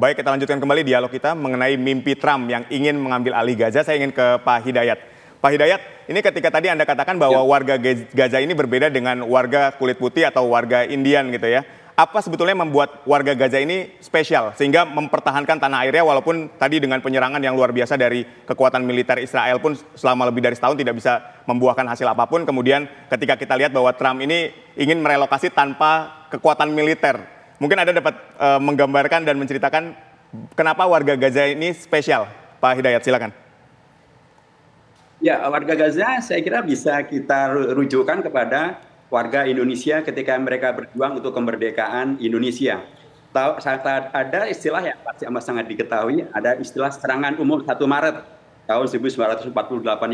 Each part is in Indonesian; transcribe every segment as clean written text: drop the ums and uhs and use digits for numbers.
Baik, kita lanjutkan kembali dialog kita mengenai mimpi Trump yang ingin mengambil alih Gaza. Saya ingin ke Pak Hidayat. Pak Hidayat, ini ketika tadi Anda katakan bahwa warga Gaza ini berbeda dengan warga kulit putih atau warga Indian gitu ya. Apa sebetulnya membuat warga Gaza ini spesial sehingga mempertahankan tanah airnya walaupun tadi dengan penyerangan yang luar biasa dari kekuatan militer Israel pun selama lebih dari setahun tidak bisa membuahkan hasil apapun. Kemudian ketika kita lihat bahwa Trump ini ingin merelokasi tanpa kekuatan militer. Mungkin Anda dapat menggambarkan dan menceritakan kenapa warga Gaza ini spesial. Pak Hidayat, silakan. Ya, warga Gaza saya kira bisa kita rujukan kepada warga Indonesia ketika mereka berjuang untuk kemerdekaan Indonesia. Ada istilah yang pasti amat sangat diketahui, ada istilah serangan umum 1 Maret tahun 1948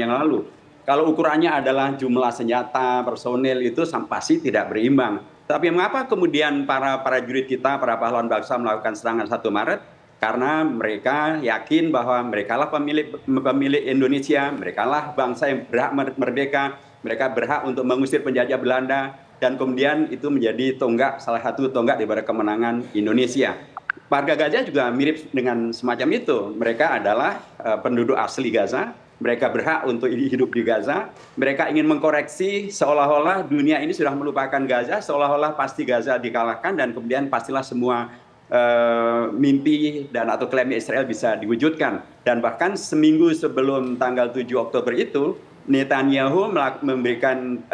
yang lalu. Kalau ukurannya adalah jumlah senjata, personil itu pasti tidak berimbang. Tapi mengapa kemudian para prajurit kita, para pahlawan bangsa melakukan serangan 1 Maret? Karena mereka yakin bahwa merekalah pemilik Indonesia, merekalah bangsa yang berhak merdeka, mereka berhak untuk mengusir penjajah Belanda, dan kemudian itu menjadi salah satu tonggak daripada kemenangan Indonesia. Warga Gaza juga mirip dengan semacam itu. Mereka adalah penduduk asli Gaza, mereka berhak untuk hidup di Gaza, mereka ingin mengkoreksi seolah-olah dunia ini sudah melupakan Gaza, seolah-olah pasti Gaza dikalahkan dan kemudian pastilah semua mimpi dan atau klaim Israel bisa diwujudkan. Dan bahkan seminggu sebelum tanggal 7 Oktober itu, Netanyahu memberikan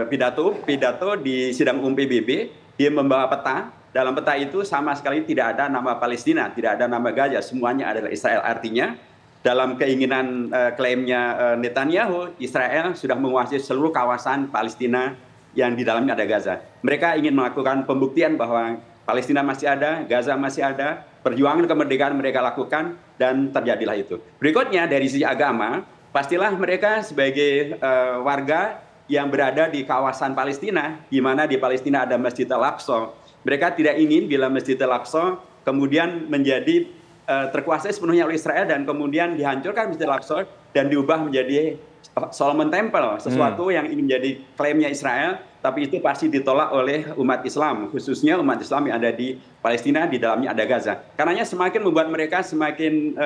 pidato di sidang umum PBB. Dia membawa peta. Dalam peta itu sama sekali tidak ada nama Palestina, tidak ada nama Gaza, semuanya adalah Israel. Artinya dalam keinginan klaimnya Netanyahu, Israel sudah menguasai seluruh kawasan Palestina yang di dalamnya ada Gaza. Mereka ingin melakukan pembuktian bahwa Palestina masih ada, Gaza masih ada, perjuangan kemerdekaan mereka lakukan, dan terjadilah itu. Berikutnya dari sisi agama, pastilah mereka sebagai warga yang berada di kawasan Palestina, di mana di Palestina ada Masjid Al-Aqsa. Mereka tidak ingin bila Masjid Al-Aqsa kemudian menjadi terkuasai sepenuhnya oleh Israel dan kemudian dihancurkan Masjid Al-Aqsa dan diubah menjadi Solomon Temple, sesuatu yang ingin menjadi klaimnya Israel, tapi itu pasti ditolak oleh umat Islam, khususnya umat Islam yang ada di Palestina, di dalamnya ada Gaza. Karenanya semakin membuat mereka semakin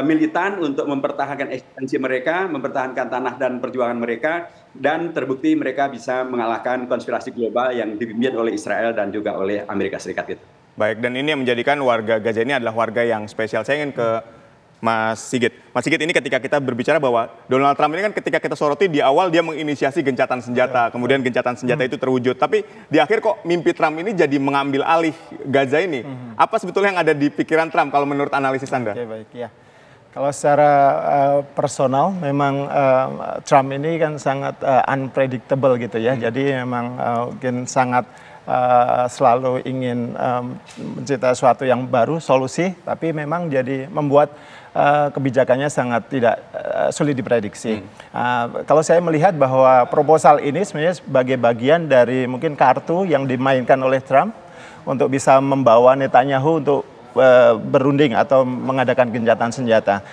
militan untuk mempertahankan eksistensi mereka, mempertahankan tanah dan perjuangan mereka, dan terbukti mereka bisa mengalahkan konspirasi global yang dipimpin oleh Israel dan juga oleh Amerika Serikat itu. Baik, dan ini yang menjadikan warga Gaza ini adalah warga yang spesial. Saya ingin ke Mas Sigit. Mas Sigit, ini ketika kita berbicara bahwa Donald Trump ini kan ketika kita soroti di awal dia menginisiasi gencatan senjata, kemudian gencatan senjata itu terwujud. Tapi di akhir kok mimpi Trump ini jadi mengambil alih Gaza ini. Apa sebetulnya yang ada di pikiran Trump kalau menurut analisis Anda? Oke, baik, ya. Kalau secara personal memang Trump ini kan sangat unpredictable gitu ya. Jadi memang mungkin sangat selalu ingin menciptakan sesuatu yang baru, solusi, tapi memang jadi membuat kebijakannya sangat tidak sulit diprediksi. Kalau saya melihat bahwa proposal ini sebenarnya sebagai bagian dari mungkin kartu yang dimainkan oleh Trump untuk bisa membawa Netanyahu untuk berunding atau mengadakan gencatan senjata.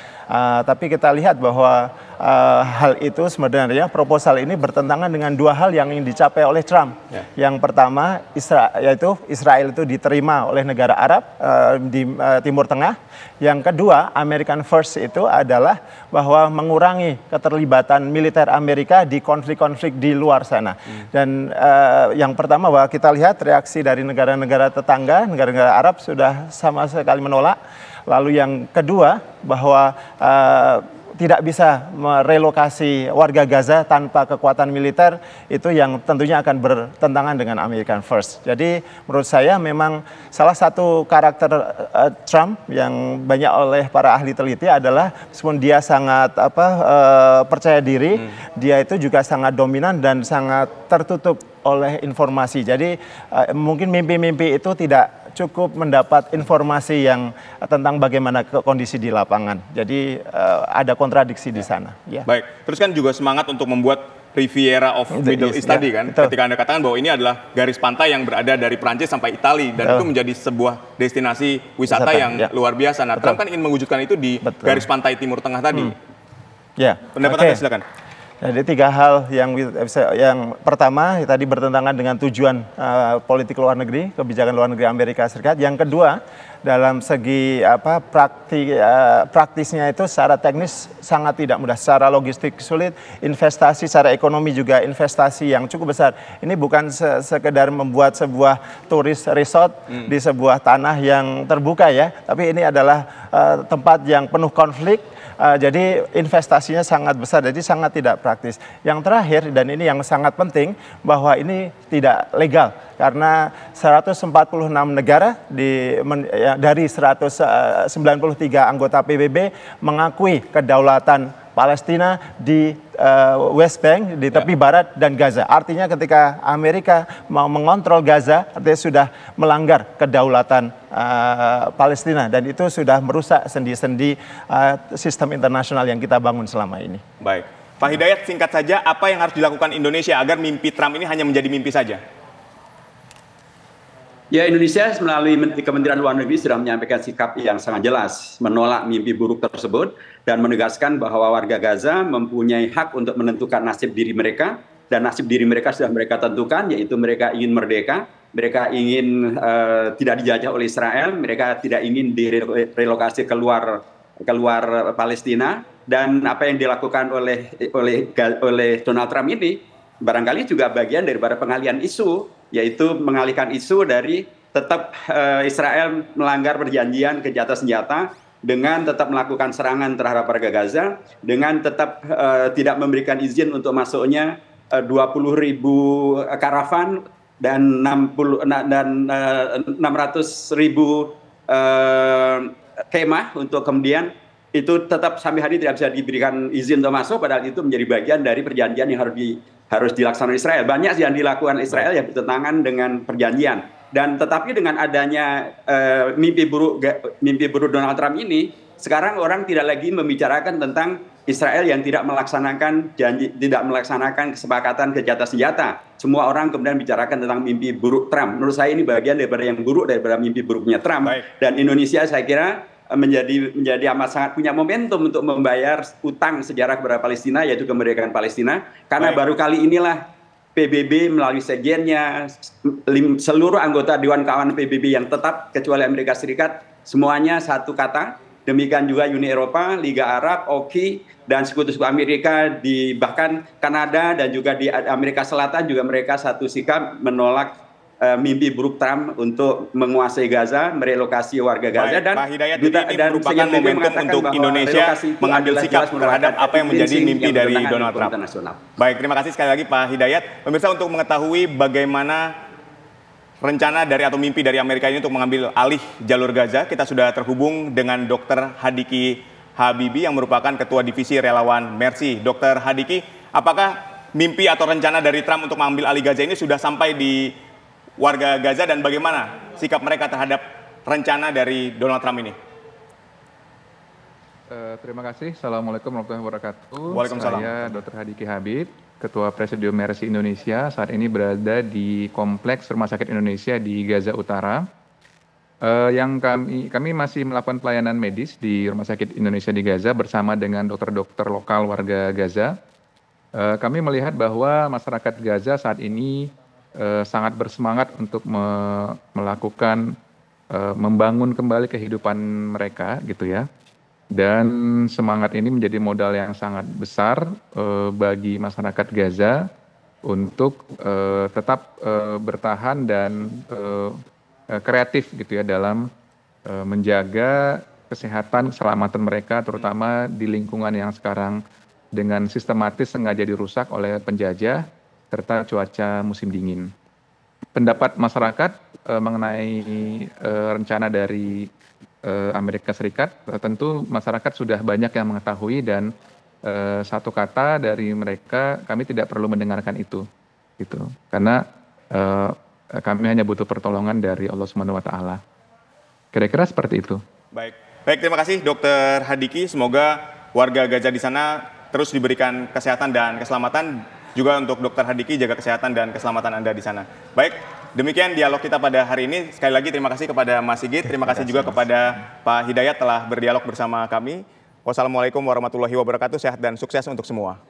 Tapi kita lihat bahwa hal itu sebenarnya proposal ini bertentangan dengan dua hal yang ingin dicapai oleh Trump. Yang pertama, yaitu Israel itu diterima oleh negara Arab di Timur Tengah. Yang kedua, American First itu adalah bahwa mengurangi keterlibatan militer Amerika di konflik-konflik di luar sana. Dan yang pertama bahwa kita lihat reaksi dari negara-negara tetangga, negara-negara Arab sudah sama sekali menolak. Lalu yang kedua bahwa tidak bisa merelokasi warga Gaza tanpa kekuatan militer, itu yang tentunya akan bertentangan dengan American First. Jadi menurut saya memang salah satu karakter Trump yang banyak oleh para ahli teliti adalah meskipun dia sangat percaya diri, dia itu juga sangat dominan dan sangat tertutup oleh informasi. Jadi mungkin mimpi-mimpi itu tidak cukup mendapat informasi yang tentang bagaimana kondisi di lapangan. Jadi ada kontradiksi di sana. Ya. Baik, terus kan juga semangat untuk membuat Riviera of Middle East tadi kan. Betul. Ketika Anda katakan bahwa ini adalah garis pantai yang berada dari Prancis sampai Italia dan itu menjadi sebuah destinasi wisata yang luar biasa. Nah, Trump kan ingin mewujudkan itu di garis pantai Timur Tengah tadi. Ya. Pendapat Anda silakan. Jadi 3 hal yang pertama tadi bertentangan dengan tujuan politik luar negeri, kebijakan luar negeri Amerika Serikat. Yang kedua, dalam segi praktisnya itu secara teknis sangat tidak mudah, secara logistik sulit, investasi secara ekonomi juga investasi yang cukup besar. Ini bukan sekedar membuat sebuah turis resort di sebuah tanah yang terbuka ya, tapi ini adalah tempat yang penuh konflik. Jadi investasinya sangat besar, jadi sangat tidak praktis. Yang terakhir, dan ini yang sangat penting, bahwa ini tidak legal. Karena 146 negara dari 193 anggota PBB mengakui kedaulatan Palestina di West Bank, di tepi barat dan Gaza. Artinya ketika Amerika mau mengontrol Gaza, artinya sudah melanggar kedaulatan Palestina, dan itu sudah merusak sendi-sendi sistem internasional yang kita bangun selama ini. Baik, Pak Hidayat, singkat saja, apa yang harus dilakukan Indonesia agar mimpi Trump ini hanya menjadi mimpi saja? Ya, Indonesia melalui Kementerian Luar Negeri sudah menyampaikan sikap yang sangat jelas, menolak mimpi buruk tersebut dan menegaskan bahwa warga Gaza mempunyai hak untuk menentukan nasib diri mereka, dan nasib diri mereka sudah mereka tentukan, yaitu mereka ingin merdeka, mereka ingin tidak dijajah oleh Israel, mereka tidak ingin direlokasi keluar Palestina, dan apa yang dilakukan oleh Donald Trump ini barangkali juga bagian daripada pengalihan isu, yaitu mengalihkan isu dari tetap Israel melanggar perjanjian gencatan senjata dengan tetap melakukan serangan terhadap warga Gaza, dengan tetap tidak memberikan izin untuk masuknya 20.000 karavan dan 600.000 kemah untuk kemudian itu tetap sampai hari ini tidak bisa diberikan izin untuk masuk, padahal itu menjadi bagian dari perjanjian yang harus dilaksanakan Israel. Banyak yang dilakukan Israel yang bertentangan dengan perjanjian. Dan tetapi dengan adanya mimpi buruk Donald Trump ini, sekarang orang tidak lagi membicarakan tentang Israel yang tidak melaksanakan kesepakatan gencatan senjata. Semua orang kemudian bicarakan tentang mimpi buruk Trump. Menurut saya ini bagian daripada yang buruk daripada mimpi buruknya Trump. Baik. Dan Indonesia saya kira menjadi amat sangat punya momentum untuk membayar utang sejarah kepada Palestina, yaitu kemerdekaan Palestina, karena baru kali inilah PBB melalui sekjennya, seluruh anggota Dewan Kawanan PBB yang tetap kecuali Amerika Serikat, semuanya satu kata. Demikian juga Uni Eropa, Liga Arab, OKI, dan sekutu-sekutu Amerika, bahkan Kanada dan juga di Amerika Selatan juga mereka satu sikap menolak mimpi buruk Trump untuk menguasai Gaza, merelokasi warga Gaza. Dan Pak Hidayat, ini merupakan momentum untuk Indonesia mengambil sikap terhadap apa yang menjadi mimpi dari Donald Trump. Baik, terima kasih sekali lagi Pak Hidayat. Pemirsa, untuk mengetahui bagaimana rencana dari atau mimpi dari Amerika ini untuk mengambil alih jalur Gaza, kita sudah terhubung dengan Dr. Hadiki Habibi yang merupakan Ketua Divisi Relawan Mercy. Dr. Hadiki, apakah mimpi atau rencana dari Trump untuk mengambil alih Gaza ini sudah sampai di warga Gaza, dan bagaimana sikap mereka terhadap rencana dari Donald Trump ini? Terima kasih. Assalamualaikum warahmatullahi wabarakatuh. Waalaikumsalam. Saya Dr. Hadiki Habib, Ketua Presidium Mercy Indonesia. Saat ini berada di Kompleks Rumah Sakit Indonesia di Gaza Utara. Kami masih melakukan pelayanan medis di Rumah Sakit Indonesia di Gaza bersama dengan dokter-dokter lokal warga Gaza. Kami melihat bahwa masyarakat Gaza saat ini sangat bersemangat untuk melakukan membangun kembali kehidupan mereka gitu ya, dan semangat ini menjadi modal yang sangat besar bagi masyarakat Gaza untuk tetap bertahan dan kreatif gitu ya dalam menjaga kesehatan keselamatan mereka, terutama di lingkungan yang sekarang dengan sistematis sengaja dirusak oleh penjajah serta cuaca musim dingin. Pendapat masyarakat mengenai rencana dari Amerika Serikat, tentu masyarakat sudah banyak yang mengetahui, dan satu kata dari mereka, kami tidak perlu mendengarkan itu, gitu. Karena kami hanya butuh pertolongan dari Allah Subhanahu Wa Taala. Kira-kira seperti itu. Baik, terima kasih Dr. Hadiki. Semoga warga Gaza di sana terus diberikan kesehatan dan keselamatan. Juga untuk Dr. Hadiki, jaga kesehatan dan keselamatan Anda di sana. Baik, demikian dialog kita pada hari ini. Sekali lagi terima kasih kepada Mas Sigit, terima kasih juga kepada Pak Hidayat telah berdialog bersama kami. Wassalamualaikum warahmatullahi wabarakatuh, sehat dan sukses untuk semua.